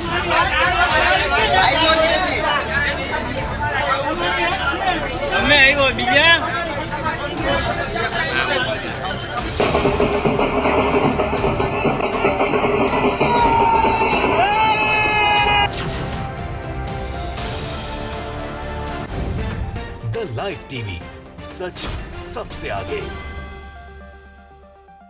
The live TV, सच सबसे आगे।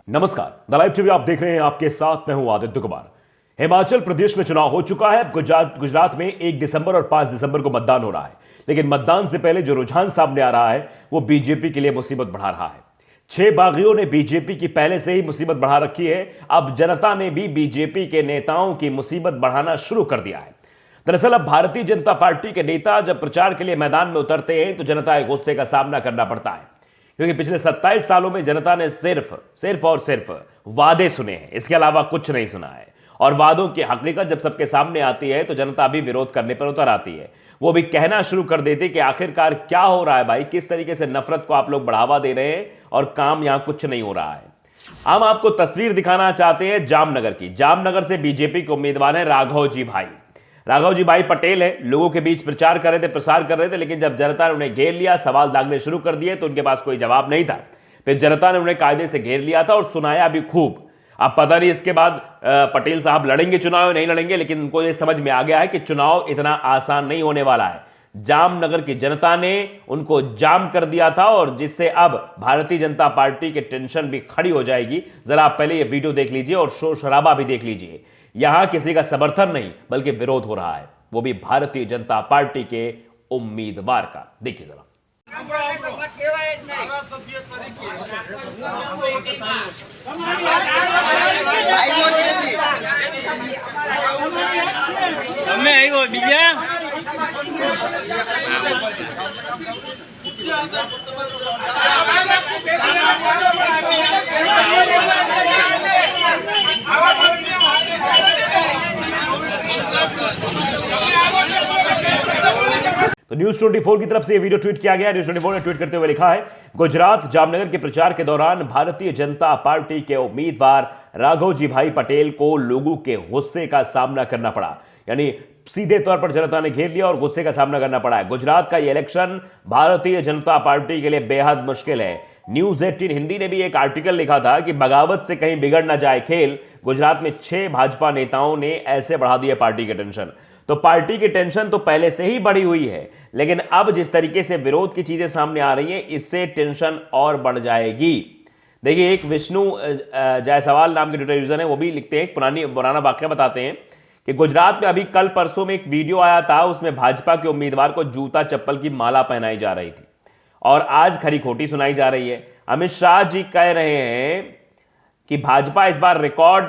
नमस्कार, द लाइव टीवी आप देख रहे हैं। आपके साथ मैं हूं आदित्य कुमार। हिमाचल प्रदेश में चुनाव हो चुका है। गुजरात में 1 दिसंबर और 5 दिसंबर को मतदान हो रहा है, लेकिन मतदान से पहले जो रुझान सामने आ रहा है वो बीजेपी के लिए मुसीबत बढ़ा रहा है। 6 बागियों ने बीजेपी की पहले से ही मुसीबत बढ़ा रखी है। अब जनता ने भी बीजेपी के नेताओं की मुसीबत बढ़ाना शुरू कर दिया है। दरअसल अब भारतीय जनता पार्टी के नेता जब प्रचार के लिए मैदान में उतरते हैं तो जनता के गुस्से का सामना करना पड़ता है, क्योंकि पिछले 27 सालों में जनता ने सिर्फ और सिर्फ वादे सुने हैं, इसके अलावा कुछ नहीं सुना है। और वादों की हकीकत जब सबके सामने आती है तो जनता भी विरोध करने पर उतर आती है। वो भी कहना शुरू कर देती कि आखिरकार क्या हो रहा है भाई, किस तरीके से नफरत को आप लोग बढ़ावा दे रहे हैं और काम यहां कुछ नहीं हो रहा है। हम आपको तस्वीर दिखाना चाहते हैं जामनगर की। जामनगर से बीजेपी के उम्मीदवार हैं राघव जी भाई पटेल है। लोगों के बीच प्रचार कर रहे थे, प्रसार कर रहे थे, लेकिन जब जनता ने उन्हें घेर लिया, सवाल दागने शुरू कर दिए तो उनके पास कोई जवाब नहीं था। फिर जनता ने उन्हें कायदे से घेर लिया था और सुनाया भी खूब। अब पता नहीं इसके बाद पटेल साहब लड़ेंगे चुनाव या नहीं लड़ेंगे, लेकिन उनको यह समझ में आ गया है कि चुनाव इतना आसान नहीं होने वाला है। जामनगर की जनता ने उनको जाम कर दिया था और जिससे अब भारतीय जनता पार्टी की टेंशन भी खड़ी हो जाएगी। जरा आप पहले ये वीडियो देख लीजिए और शोर शराबा भी देख लीजिए। यहां किसी का समर्थन नहीं बल्कि विरोध हो रहा है, वो भी भारतीय जनता पार्टी के उम्मीदवार का। देखिए जरा। तो न्यूज 24 की तरफ से ये वीडियो ट्वीट किया गया। न्यूज 24 ने ट्वीट करते हुए लिखा है, गुजरात जामनगर के प्रचार के दौरान भारतीय जनता पार्टी के उम्मीदवार राघव जी भाई पटेल को लोगों के गुस्से का सामना करना पड़ा। यानी सीधे तौर पर जनता ने घेर लिया और गुस्से का सामना करना पड़ा है। गुजरात का यह इलेक्शन भारतीय जनता पार्टी के लिए बेहद मुश्किल है। न्यूज 18 हिंदी ने भी एक आर्टिकल लिखा था कि बगावत से कहीं बिगड़ ना जाए खेल। गुजरात में 6 भाजपा नेताओं ने ऐसे बढ़ा दिया पार्टी की टेंशन। तो पार्टी की टेंशन तो पहले से ही बढ़ी हुई है, लेकिन अब जिस तरीके से विरोध की चीजें सामने आ रही हैं, इससे टेंशन और बढ़ जाएगी। देखिए, एक विष्णु जायसवाल नाम के ट्विटर यूजर है, वो भी लिखते हैं, पुराना वाकया बताते हैं कि गुजरात में अभी कल परसों में एक वीडियो आया था, उसमें भाजपा के उम्मीदवार को जूता चप्पल की माला पहनाई जा रही थी और आज खरी खोटी सुनाई जा रही है। अमित शाह जी कह रहे हैं कि भाजपा इस बार रिकॉर्ड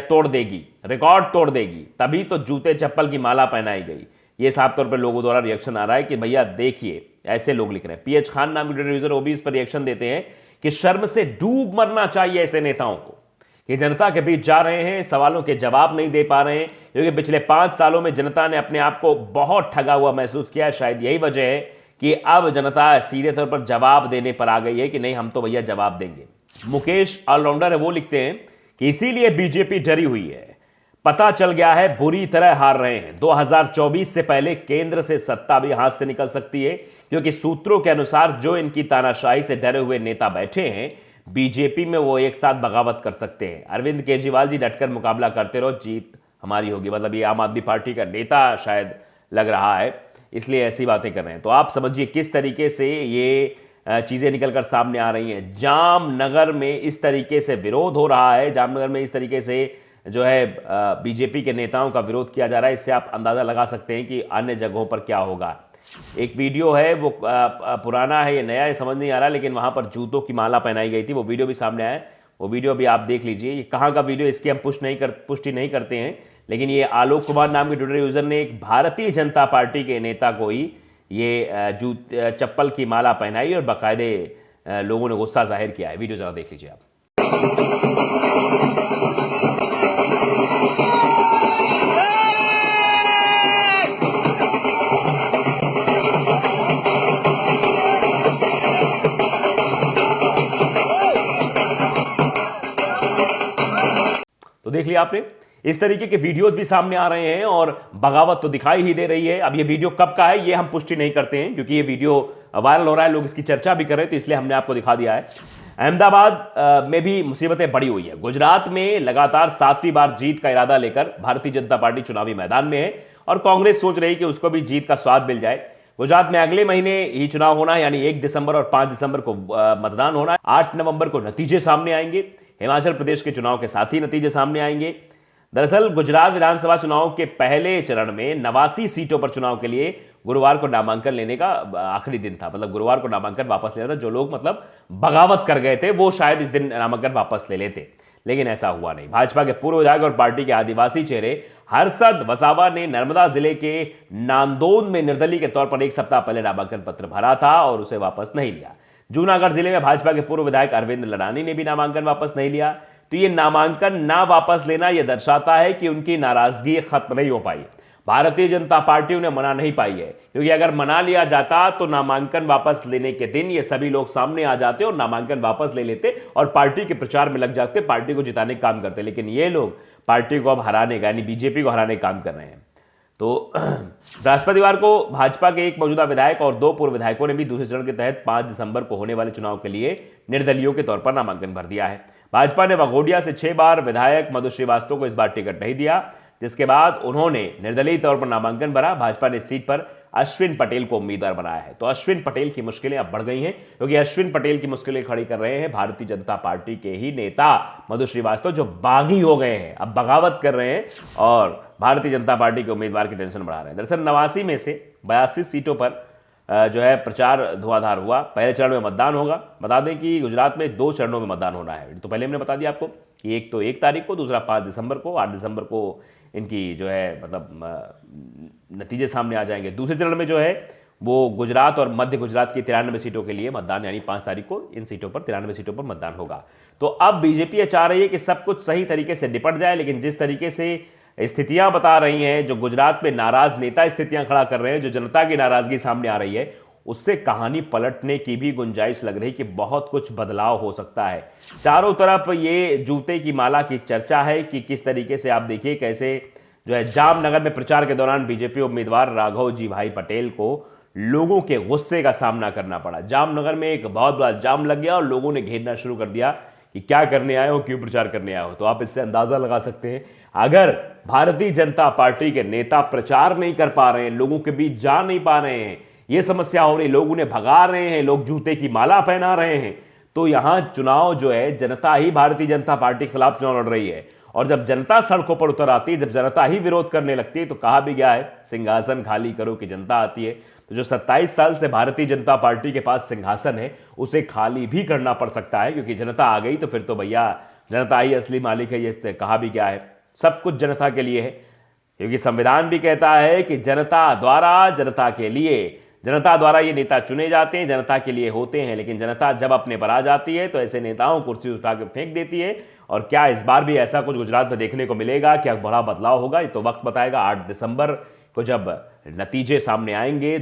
तोड़ देगी, तभी तो जूते चप्पल की माला पहनाई गई। ये साफ तौर पर लोगों द्वारा रिएक्शन आ रहा है कि भैया देखिए, ऐसे लोग लिख रहे हैं। पीएच खान नाम के ट्विटर यूजर वो भी इस पर रिएक्शन देते हैं कि शर्म से डूब मरना चाहिए ऐसे नेताओं को कि जनता के बीच जा रहे हैं, सवालों के जवाब नहीं दे पा रहे हैं, क्योंकि पिछले 5 सालों में जनता ने अपने आप को बहुत ठगा हुआ महसूस किया। शायद यही वजह है कि अब जनता सीधे तौर पर जवाब देने पर आ गई है कि नहीं, हम तो भैया जवाब देंगे। मुकेश ऑलराउंडर है, वो लिखते हैं कि इसीलिए बीजेपी डरी हुई है। पता चल गया है बुरी तरह हार रहे हैं। 2024 से पहले केंद्र से सत्ता भी हाथ से निकल सकती है, क्योंकि सूत्रों के अनुसार जो इनकी तानाशाही से डरे हुए नेता बैठे हैं बीजेपी में, वो एक साथ बगावत कर सकते हैं। अरविंद केजरीवाल जी डटकर मुकाबला करते रहो, जीत हमारी होगी। मतलब ये आम आदमी पार्टी का नेता शायद लग रहा है, इसलिए ऐसी बातें कर रहे हैं। तो आप समझिए किस तरीके से ये चीजें निकलकर सामने आ रही हैं। जामनगर में इस तरीके से विरोध हो रहा है, जामनगर में इस तरीके से जो है बीजेपी के नेताओं का विरोध किया जा रहा है। इससे आप अंदाजा लगा सकते हैं कि अन्य जगहों पर क्या होगा। एक वीडियो है, वो पुराना है, ये नया है, समझ नहीं आ रहा, लेकिन वहां पर जूतों की माला पहनाई गई थी। वो वीडियो भी सामने आया है, वो वीडियो भी आप देख लीजिए। ये कहाँ का वीडियो, इसकी हम पुष्टि नहीं करते हैं, लेकिन ये आलोक कुमार नाम के ट्विटर यूजर ने एक भारतीय जनता पार्टी के नेता को ही ये चप्पल की माला पहनाई और बाकायदे लोगों ने गुस्सा जाहिर किया है। वीडियो जरा देख लीजिए आप। तो देख लिया आपने, इस तरीके के वीडियोस भी सामने आ रहे हैं और बगावत तो दिखाई ही दे रही है। अब ये वीडियो कब का है ये हम पुष्टि नहीं करते हैं, क्योंकि ये वीडियो वायरल हो रहा है, लोग इसकी चर्चा भी कर रहे हैं, तो इसलिए हमने आपको दिखा दिया है। अहमदाबाद में भी मुसीबतें बढ़ी हुई है। गुजरात में लगातार 7वीं बार जीत का इरादा लेकर भारतीय जनता पार्टी चुनावी मैदान में है और कांग्रेस सोच रही कि उसको भी जीत का स्वाद मिल जाए। गुजरात में अगले महीने ही चुनाव होना है, यानी 1 दिसंबर और 5 दिसंबर को मतदान होना है। 8 नवंबर को नतीजे सामने आएंगे। हिमाचल प्रदेश के चुनाव के साथ ही नतीजे सामने आएंगे। दरअसल गुजरात विधानसभा चुनाव के पहले चरण में 89 सीटों पर चुनाव के लिए गुरुवार को नामांकन लेने का आखिरी दिन था। मतलब गुरुवार को नामांकन वापस लेना था। जो लोग मतलब बगावत कर गए थे वो शायद इस दिन नामांकन वापस ले लेते, लेकिन ऐसा हुआ नहीं। भाजपा के पूर्व विधायक और पार्टी के आदिवासी चेहरे हर्षद वसावा ने नर्मदा जिले के नांदोद में निर्दलीय के तौर पर 1 सप्ताह पहले नामांकन पत्र भरा था और उसे वापस नहीं लिया। जूनागढ़ जिले में भाजपा के पूर्व विधायक अरविंद लडानी ने भी नामांकन वापस नहीं लिया। तो ये नामांकन ना वापस लेना यह दर्शाता है कि उनकी नाराजगी खत्म नहीं हो पाई। भारतीय जनता पार्टी उन्हें मना नहीं पाई है, क्योंकि अगर मना लिया जाता तो नामांकन वापस लेने के दिन ये सभी लोग सामने आ जाते और नामांकन वापस ले लेते और पार्टी के प्रचार में लग जाते, पार्टी को जिताने का काम करते। लेकिन ये लोग पार्टी को अब हराने का, यानी बीजेपी को हराने का काम कर रहे हैं। तो बृहस्पतिवार को भाजपा के एक मौजूदा विधायक और 2 पूर्व विधायकों ने भी दूसरे चरण के तहत 5 दिसंबर को होने वाले चुनाव के लिए निर्दलीयों के तौर पर नामांकन भर दिया है। भाजपा ने वाघोडिया से 6 बार विधायक मधु श्रीवास्तव को इस बार टिकट नहीं दिया, जिसके बाद उन्होंने निर्दलीय तौर पर नामांकन भरा। भाजपा ने इस सीट पर अश्विन पटेल को उम्मीदवार बनाया है। तो अश्विन पटेल की मुश्किलें अब बढ़ गई हैं, क्योंकि अश्विन पटेल की मुश्किलें खड़ी कर रहे हैं भारतीय जनता पार्टी के ही नेता मधु श्रीवास्तव, जो बागी हो गए हैं, अब बगावत कर रहे हैं और भारतीय जनता पार्टी के उम्मीदवार की टेंशन बढ़ा रहे हैं। दरअसल 89 में से 82 सीटों पर जो है प्रचार धुआंधार हुआ। पहले चरण में मतदान होगा। बता दें कि गुजरात में 2 चरणों में मतदान होना है। तो पहले हमने बता दिया आपको कि एक तो 1 तारीख को, दूसरा 5 दिसंबर को। 8 दिसंबर को इनकी जो है मतलब नतीजे सामने आ जाएंगे। दूसरे चरण में जो है वो गुजरात और मध्य गुजरात की 93 सीटों के लिए मतदान, यानी 5 तारीख को इन सीटों पर 93 सीटों पर मतदान होगा। तो अब बीजेपी ये चाह रही है कि सब कुछ सही तरीके से निपट जाए, लेकिन जिस तरीके से स्थितियां बता रही हैं, जो गुजरात में नाराज नेता स्थितियां खड़ा कर रहे हैं, जो जनता की नाराजगी सामने आ रही है, उससे कहानी पलटने की भी गुंजाइश लग रही कि बहुत कुछ बदलाव हो सकता है। चारों तरफ ये जूते की माला की चर्चा है कि किस तरीके से आप देखिए कैसे जो है जामनगर में प्रचार के दौरान बीजेपी उम्मीदवार राघव जी भाई पटेल को लोगों के गुस्से का सामना करना पड़ा। जामनगर में एक बहुत बड़ा जाम लग गया और लोगों ने घेरना शुरू कर दिया कि क्या करने आए हो, क्यों प्रचार करने आए हो। तो आप इससे अंदाजा लगा सकते हैं, अगर भारतीय जनता पार्टी के नेता प्रचार नहीं कर पा रहे हैं, लोगों के बीच जा नहीं पा रहे हैं, ये समस्या हो रही, लोग उन्हें भगा रहे हैं, लोग जूते की माला पहना रहे हैं, तो यहां चुनाव जो है जनता ही भारतीय जनता पार्टी के खिलाफ चुनाव लड़ रही है। और जब जनता सड़कों पर उतर आती है, जब जनता ही विरोध करने लगती है, तो कहा भी गया है सिंहासन खाली करो कि जनता आती है। तो जो 27 साल से भारतीय जनता पार्टी के पास सिंहासन है, उसे खाली भी करना पड़ सकता है, क्योंकि जनता आ गई तो फिर तो भैया जनता ही असली मालिक है। ये कहा भी क्या है, सब कुछ जनता के लिए है, क्योंकि संविधान भी कहता है कि जनता द्वारा, जनता के लिए, जनता द्वारा ये नेता चुने जाते हैं, जनता के लिए होते हैं। लेकिन जनता जब अपने पर आ जाती है तो ऐसे नेताओं को कुर्सी उठा के फेंक देती है। और क्या इस बार भी ऐसा कुछ गुजरात में देखने को मिलेगा? क्या बड़ा बदलाव होगा? ये तो वक्त बताएगा। 8 दिसंबर को जब नतीजे सामने आएंगे,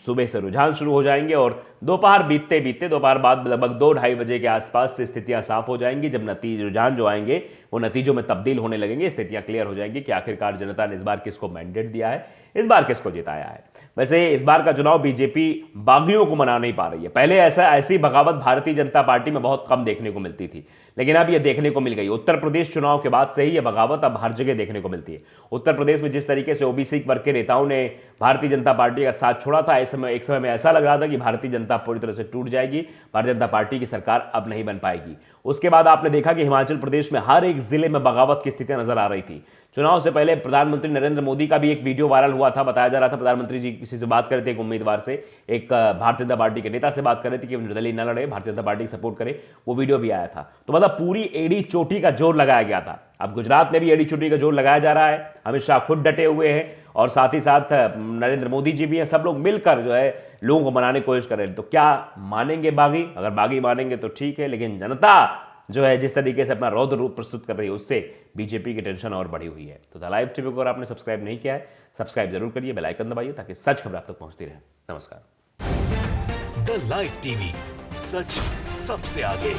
सुबह से रुझान शुरू हो जाएंगे और दोपहर बीतते बीतते, दोपहर बाद लगभग 2-2:30 बजे के आसपास से स्थितियां साफ हो जाएंगी। जब रुझान जो आएंगे वो नतीजों में तब्दील होने लगेंगे, स्थितियां क्लियर हो जाएंगी कि आखिरकार जनता ने इस बार किसको मैंडेट दिया है, इस बार किसको जिताया है। वैसे इस बार का चुनाव बीजेपी बागियों को मना नहीं पा रही है। पहले ऐसी बगावत भारतीय जनता पार्टी में बहुत कम देखने को मिलती थी, लेकिन अब यह देखने को मिल गई। उत्तर प्रदेश चुनाव के बाद से ही यह बगावत अब हर जगह देखने को मिलती है। उत्तर प्रदेश में जिस तरीके से ओबीसी वर्ग के नेताओं ने भारतीय जनता पार्टी का साथ छोड़ा था, एक समय में ऐसा लग रहा था कि भारतीय जनता पूरी तरह से टूट जाएगी, भारतीय जनता पार्टी की सरकार अब नहीं बन पाएगी। उसके बाद आपने देखा कि हिमाचल प्रदेश में हर एक जिले में बगावत की स्थितियां नजर आ रही थी। चुनाव से पहले प्रधानमंत्री नरेंद्र मोदी का भी एक वीडियो वायरल हुआ था। बताया जा रहा था प्रधानमंत्री जी किसी से बात कर रहे थे, एक उम्मीदवार से, एक भारतीय जनता पार्टी के नेता से बात कर रहे थे कि निर्दलीय न लड़े, भारतीय जनता पार्टी की सपोर्ट करे। वो वीडियो भी आया था। तो मतलब पूरी एड़ी चोटी का जोर लगाया गया था। अब गुजरात में भी एड़ी चोटी का जोर लगाया जा रहा है। अमित शाह खुद डटे हुए हैं और साथ ही साथ नरेंद्र मोदी जी भी हैं। सब लोग मिलकर जो है लोगों को मनाने की कोशिश कर रहे हैं। तो क्या मानेंगे बागी? अगर बागी मानेंगे तो ठीक है, लेकिन जनता जो है जिस तरीके से अपना रौद्र रूप प्रस्तुत कर रही है, उससे बीजेपी की टेंशन और बढ़ी हुई है। तो द लाइव टीवी को अगर आपने सब्सक्राइब नहीं किया है, सब्सक्राइब जरूर करिए, बेल आइकन दबाइए ताकि सच खबर आप तक पहुंचती रहे। नमस्कार। द लाइव टीवी, सच सबसे आगे।